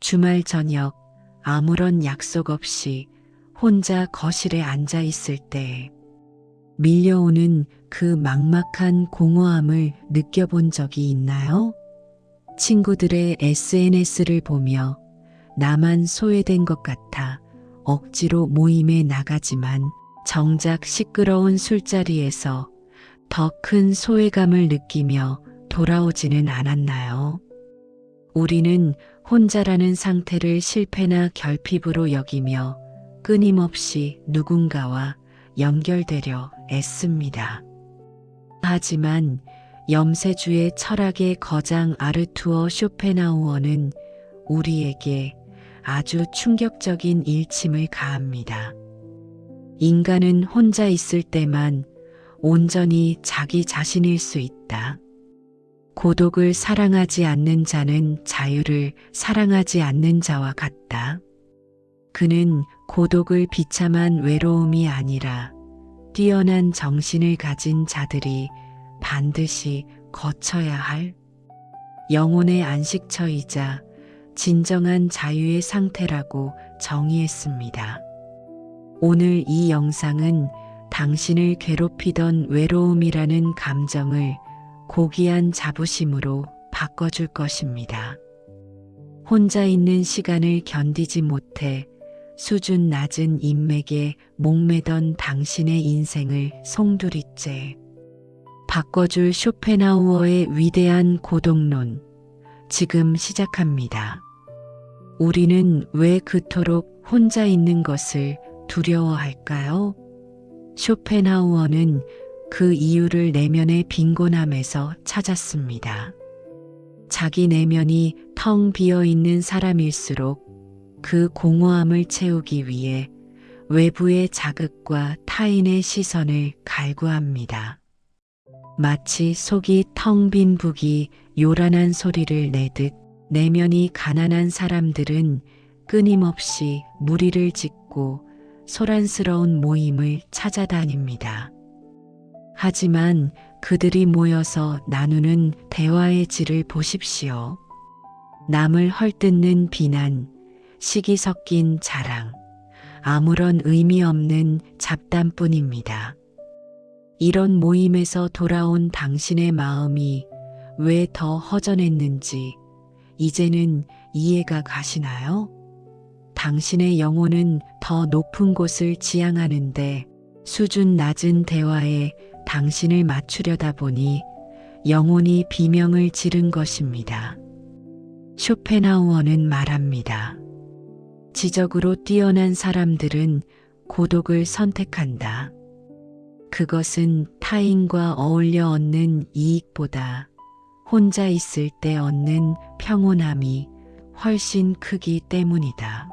주말 저녁 아무런 약속 없이 혼자 거실에 앉아 있을 때 밀려오는 그 막막한 공허함을 느껴본 적이 있나요? 친구들의 SNS를 보며 나만 소외된 것 같아 억지로 모임에 나가지만 정작 시끄러운 술자리에서 더 큰 소외감을 느끼며 돌아오지는 않았나요? 우리는 혼자라는 상태를 실패나 결핍으로 여기며 끊임없이 누군가와 연결되려 애씁니다. 하지만 염세주의 철학의 거장 아르투어 쇼펜하우어는 우리에게 아주 충격적인 일침을 가합니다. 인간은 혼자 있을 때만 온전히 자기 자신일 수 있다. 고독을 사랑하지 않는 자는 자유를 사랑하지 않는 자와 같다. 그는 고독을 비참한 외로움이 아니라 뛰어난 정신을 가진 자들이 반드시 거쳐야 할 영혼의 안식처이자 진정한 자유의 상태라고 정의했습니다. 오늘 이 영상은 당신을 괴롭히던 외로움이라는 감정을 고귀한 자부심으로 바꿔줄 것입니다. 혼자 있는 시간을 견디지 못해 수준 낮은 인맥에 목매던 당신의 인생을 송두리째 바꿔줄 쇼펜하우어의 위대한 고독론, 지금 시작합니다. 우리는 왜 그토록 혼자 있는 것을 두려워할까요? 쇼펜하우어는 그 이유를 내면의 빈곤함에서 찾았습니다. 자기 내면이 텅 비어 있는 사람일수록 그 공허함을 채우기 위해 외부의 자극과 타인의 시선을 갈구합니다. 마치 속이 텅 빈 북이 요란한 소리를 내듯 내면이 가난한 사람들은 끊임없이 무리를 짓고 소란스러운 모임을 찾아다닙니다. 하지만 그들이 모여서 나누는 대화의 질을 보십시오. 남을 헐뜯는 비난, 시기 섞인 자랑, 아무런 의미 없는 잡담뿐입니다. 이런 모임에서 돌아온 당신의 마음이 왜 더 허전했는지 이제는 이해가 가시나요? 당신의 영혼은 더 높은 곳을 지향하는데 수준 낮은 대화에 당신을 맞추려다 보니 영혼이 비명을 지른 것입니다. 쇼펜하우어는 말합니다. 지적으로 뛰어난 사람들은 고독을 선택한다. 그것은 타인과 어울려 얻는 이익보다 혼자 있을 때 얻는 평온함이 훨씬 크기 때문이다.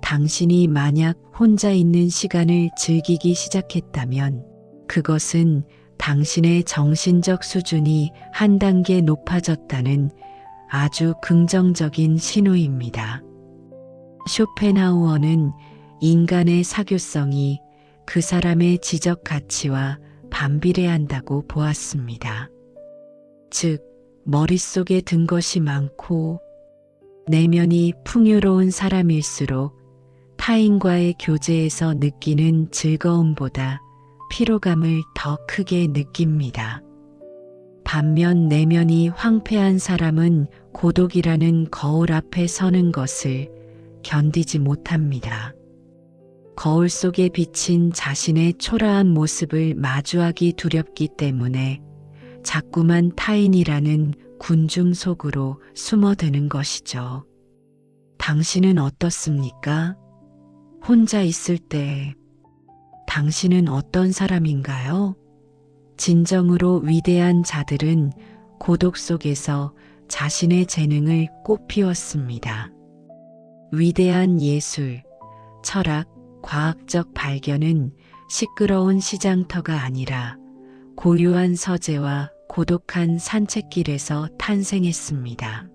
당신이 만약 혼자 있는 시간을 즐기기 시작했다면 그것은 당신의 정신적 수준이 한 단계 높아졌다는 아주 긍정적인 신호입니다. 쇼펜하우어는 인간의 사교성이 그 사람의 지적 가치와 반비례한다고 보았습니다. 즉, 머릿속에 든 것이 많고 내면이 풍요로운 사람일수록 타인과의 교제에서 느끼는 즐거움보다 피로감을 더 크게 느낍니다. 반면 내면이 황폐한 사람은 고독이라는 거울 앞에 서는 것을 견디지 못합니다. 거울 속에 비친 자신의 초라한 모습을 마주하기 두렵기 때문에 자꾸만 타인이라는 군중 속으로 숨어드는 것이죠. 당신은 어떻습니까? 혼자 있을 때 당신은 어떤 사람인가요? 진정으로 위대한 자들은 고독 속에서 자신의 재능을 꽃피웠습니다. 위대한 예술, 철학, 과학적 발견은 시끄러운 시장터가 아니라 고요한 서재와 고독한 산책길에서 탄생했습니다.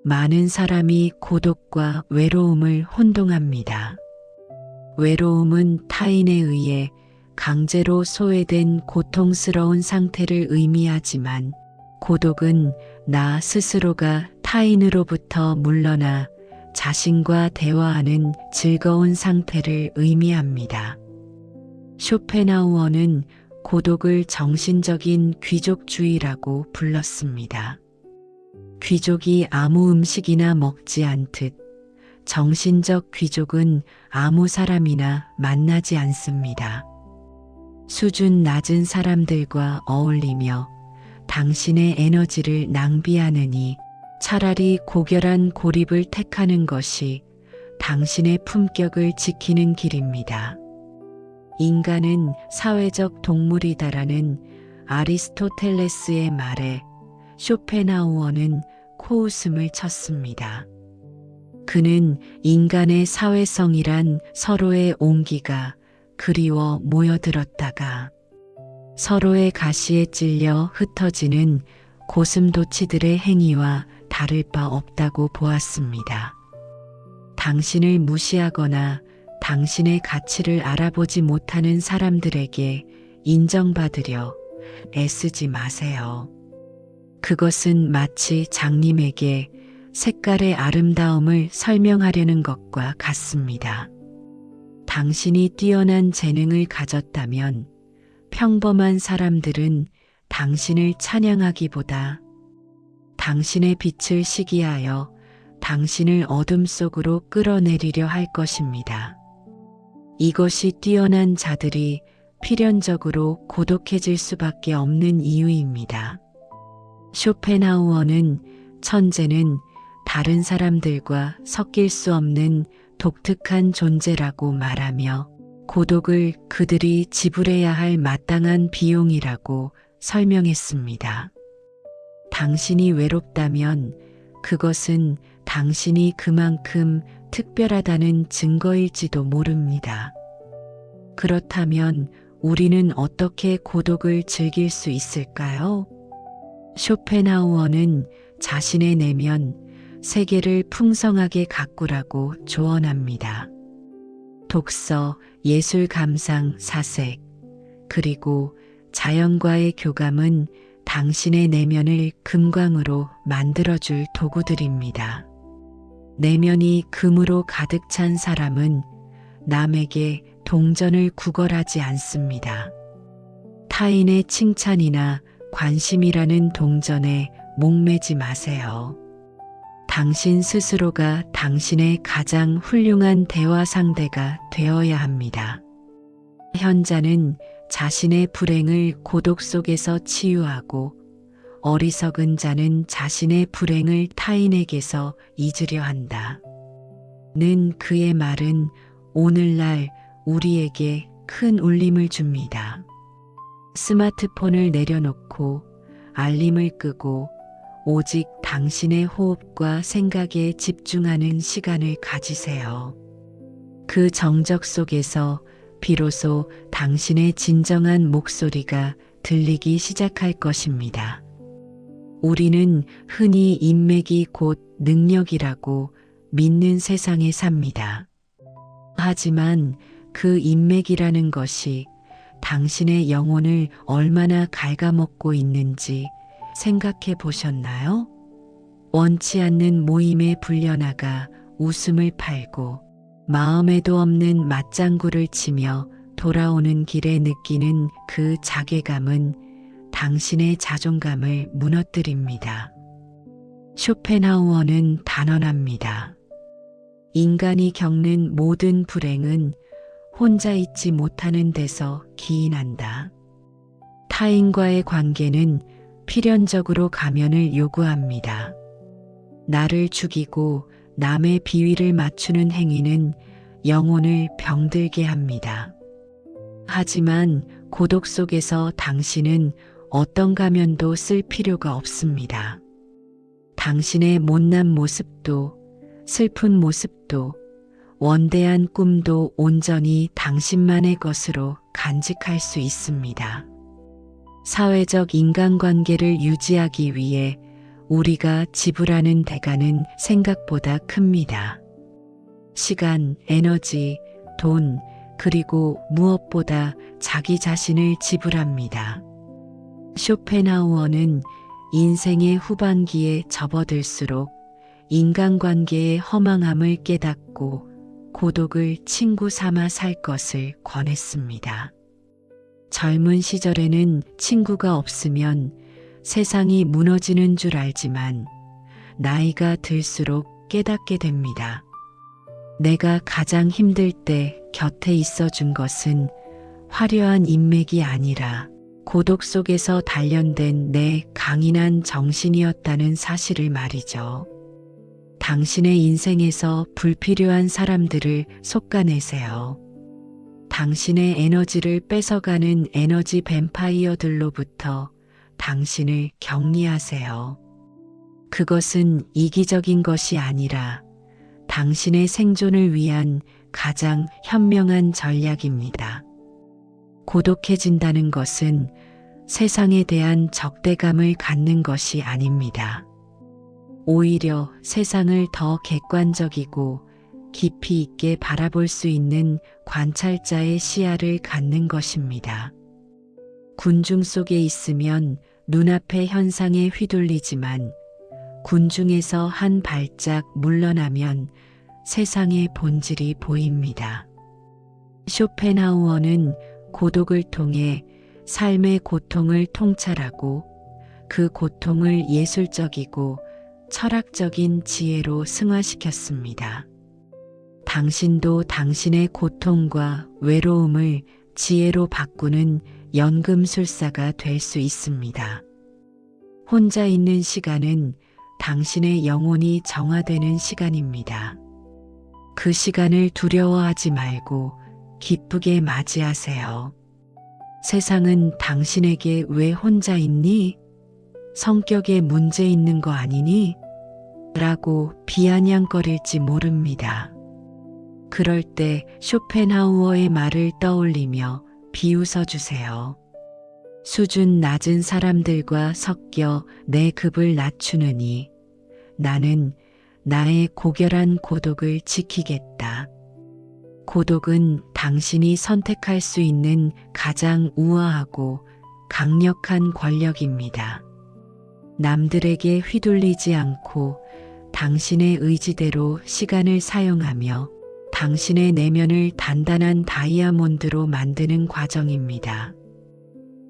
많은 사람이 고독과 외로움을 혼동합니다. 외로움은 타인에 의해 강제로 소외된 고통스러운 상태를 의미하지만 고독은 나 스스로가 타인으로부터 물러나 자신과 대화하는 즐거운 상태를 의미합니다. 쇼펜하우어는 고독을 정신적인 귀족주의라고 불렀습니다. 귀족이 아무 음식이나 먹지 않듯 정신적 귀족은 아무 사람이나 만나지 않습니다. 수준 낮은 사람들과 어울리며 당신의 에너지를 낭비하느니 차라리 고결한 고립을 택하는 것이 당신의 품격을 지키는 길입니다. 인간은 사회적 동물이다라는 아리스토텔레스의 말에 쇼펜하우어는 코웃음을 쳤습니다. 그는 인간의 사회성이란 서로의 온기가 그리워 모여들었다가 서로의 가시에 찔려 흩어지는 고슴도치들의 행위와 다를 바 없다고 보았습니다. 당신을 무시하거나 당신의 가치를 알아보지 못하는 사람들에게 인정받으려 애쓰지 마세요. 그것은 마치 장님에게 색깔의 아름다움을 설명하려는 것과 같습니다. 당신이 뛰어난 재능을 가졌다면 평범한 사람들은 당신을 찬양하기보다 당신의 빛을 시기하여 당신을 어둠 속으로 끌어내리려 할 것입니다. 이것이 뛰어난 자들이 필연적으로 고독해질 수밖에 없는 이유입니다. 쇼펜하우어는 천재는 다른 사람들과 섞일 수 없는 독특한 존재라고 말하며 고독을 그들이 지불해야 할 마땅한 비용이라고 설명했습니다. 당신이 외롭다면 그것은 당신이 그만큼 특별하다는 증거일지도 모릅니다. 그렇다면 우리는 어떻게 고독을 즐길 수 있을까요? 쇼펜하우어는 자신의 내면 세계를 풍성하게 가꾸라고 조언합니다. 독서, 예술 감상, 사색, 그리고 자연과의 교감은 당신의 내면을 금광으로 만들어줄 도구들입니다. 내면이 금으로 가득 찬 사람은 남에게 동전을 구걸하지 않습니다. 타인의 칭찬이나 관심이라는 동전에 목매지 마세요. 당신 스스로가 당신의 가장 훌륭한 대화 상대가 되어야 합니다. 현자는 자신의 불행을 고독 속에서 치유하고 어리석은 자는 자신의 불행을 타인에게서 잊으려 한다. 는 그의 말은 오늘날 우리에게 큰 울림을 줍니다. 스마트폰을 내려놓고 알림을 끄고 오직 당신의 호흡과 생각에 집중하는 시간을 가지세요. 그 정적 속에서 비로소 당신의 진정한 목소리가 들리기 시작할 것입니다. 우리는 흔히 인맥이 곧 능력이라고 믿는 세상에 삽니다. 하지만 그 인맥이라는 것이 당신의 영혼을 얼마나 갉아먹고 있는지 생각해 보셨나요? 원치 않는 모임에 불려나가 웃음을 팔고 마음에도 없는 맞장구를 치며 돌아오는 길에 느끼는 그 자괴감은 당신의 자존감을 무너뜨립니다. 쇼펜하우어는 단언합니다. 인간이 겪는 모든 불행은 혼자 있지 못하는 데서 기인한다. 타인과의 관계는 필연적으로 가면을 요구합니다. 나를 죽이고 남의 비위를 맞추는 행위는 영혼을 병들게 합니다. 하지만 고독 속에서 당신은 어떤 가면도 쓸 필요가 없습니다. 당신의 못난 모습도 슬픈 모습도 원대한 꿈도 온전히 당신만의 것으로 간직할 수 있습니다. 사회적 인간관계를 유지하기 위해 우리가 지불하는 대가는 생각보다 큽니다. 시간, 에너지, 돈, 그리고 무엇보다 자기 자신을 지불합니다. 쇼펜하우어는 인생의 후반기에 접어들수록 인간관계의 허망함을 깨닫고 고독을 친구 삼아 살 것을 권했습니다. 젊은 시절에는 친구가 없으면 세상이 무너지는 줄 알지만 나이가 들수록 깨닫게 됩니다. 내가 가장 힘들 때 곁에 있어 준 것은 화려한 인맥이 아니라 고독 속에서 단련된 내 강인한 정신이었다는 사실을 말이죠. 당신의 인생에서 불필요한 사람들을 솎아내세요. 당신의 에너지를 뺏어가는 에너지 뱀파이어들로부터 당신을 격리하세요. 그것은 이기적인 것이 아니라 당신의 생존을 위한 가장 현명한 전략입니다. 고독해진다는 것은 세상에 대한 적대감을 갖는 것이 아닙니다. 오히려 세상을 더 객관적이고 깊이 있게 바라볼 수 있는 관찰자의 시야를 갖는 것입니다. 군중 속에 있으면 눈앞의 현상에 휘둘리지만 군중에서 한 발짝 물러나면 세상의 본질이 보입니다. 쇼펜하우어는 고독을 통해 삶의 고통을 통찰하고 그 고통을 예술적이고 철학적인 지혜로 승화시켰습니다. 당신도 당신의 고통과 외로움을 지혜로 바꾸는 연금술사가 될 수 있습니다. 혼자 있는 시간은 당신의 영혼이 정화되는 시간입니다. 그 시간을 두려워하지 말고 기쁘게 맞이하세요. 세상은 당신에게 왜 혼자 있니? 성격에 문제 있는 거 아니니? 라고 비아냥거릴지 모릅니다. 그럴 때 쇼펜하우어의 말을 떠올리며 비웃어 주세요. 수준 낮은 사람들과 섞여 내 급을 낮추느니 나는 나의 고결한 고독을 지키겠다. 고독은 당신이 선택할 수 있는 가장 우아하고 강력한 권력입니다. 남들에게 휘둘리지 않고 당신의 의지대로 시간을 사용하며 당신의 내면을 단단한 다이아몬드로 만드는 과정입니다.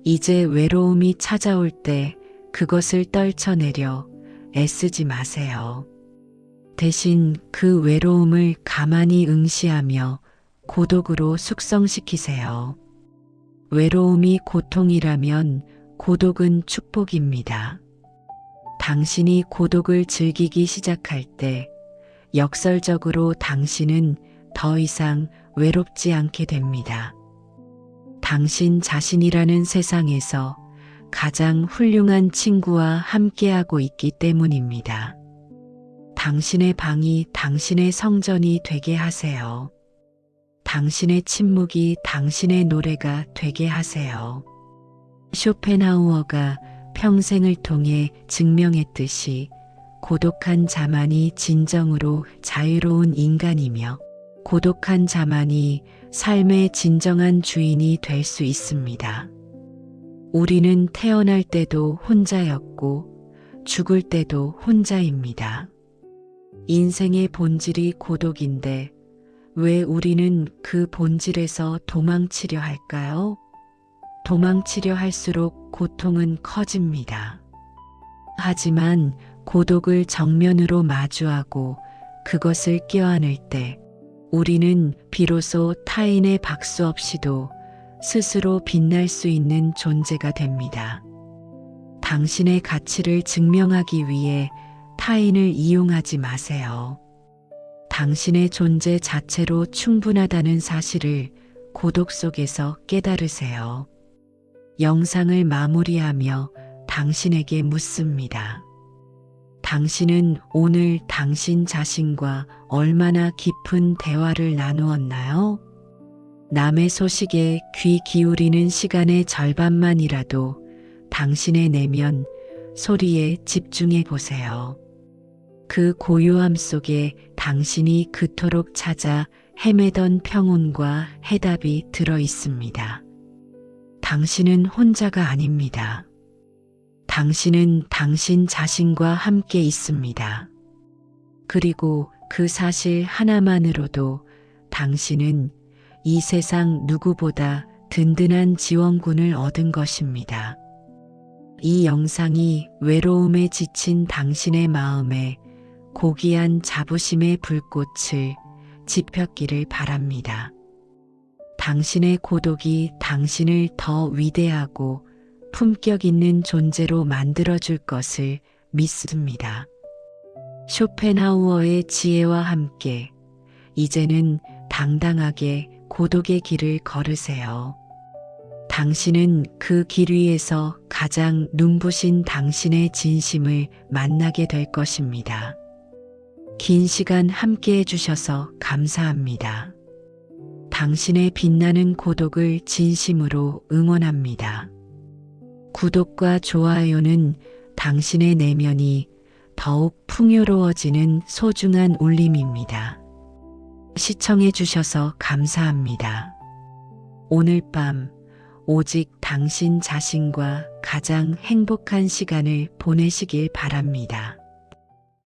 이제 외로움이 찾아올 때 그것을 떨쳐내려 애쓰지 마세요. 대신 그 외로움을 가만히 응시하며 고독으로 숙성시키세요. 외로움이 고통이라면 고독은 축복입니다. 당신이 고독을 즐기기 시작할 때 역설적으로 당신은 더 이상 외롭지 않게 됩니다. 당신 자신이라는 세상에서 가장 훌륭한 친구와 함께하고 있기 때문입니다. 당신의 방이 당신의 성전이 되게 하세요. 당신의 침묵이 당신의 노래가 되게 하세요. 쇼펜하우어가 평생을 통해 증명했듯이 고독한 자만이 진정으로 자유로운 인간이며 고독한 자만이 삶의 진정한 주인이 될 수 있습니다. 우리는 태어날 때도 혼자였고 죽을 때도 혼자입니다. 인생의 본질이 고독인데 왜 우리는 그 본질에서 도망치려 할까요? 도망치려 할수록 고통은 커집니다. 하지만 고독을 정면으로 마주하고 그것을 껴안을 때 우리는 비로소 타인의 박수 없이도 스스로 빛날 수 있는 존재가 됩니다. 당신의 가치를 증명하기 위해 타인을 이용하지 마세요. 당신의 존재 자체로 충분하다는 사실을 고독 속에서 깨달으세요. 영상을 마무리하며 당신에게 묻습니다. 당신은 오늘 당신 자신과 얼마나 깊은 대화를 나누었나요? 남의 소식에 귀 기울이는 시간의 절반만이라도 당신의 내면 소리에 집중해 보세요. 그 고요함 속에 당신이 그토록 찾아 헤매던 평온과 해답이 들어 있습니다. 당신은 혼자가 아닙니다. 당신은 당신 자신과 함께 있습니다. 그리고 그 사실 하나만으로도 당신은 이 세상 누구보다 든든한 지원군을 얻은 것입니다. 이 영상이 외로움에 지친 당신의 마음에 고귀한 자부심의 불꽃을 지폈기를 바랍니다. 당신의 고독이 당신을 더 위대하고 품격 있는 존재로 만들어줄 것을 믿습니다. 쇼펜하우어의 지혜와 함께 이제는 당당하게 고독의 길을 걸으세요. 당신은 그 길 위에서 가장 눈부신 당신의 진심을 만나게 될 것입니다. 긴 시간 함께 해주셔서 감사합니다. 당신의 빛나는 고독을 진심으로 응원합니다. 구독과 좋아요는 당신의 내면이 더욱 풍요로워지는 소중한 울림입니다. 시청해주셔서 감사합니다. 오늘 밤 오직 당신 자신과 가장 행복한 시간을 보내시길 바랍니다.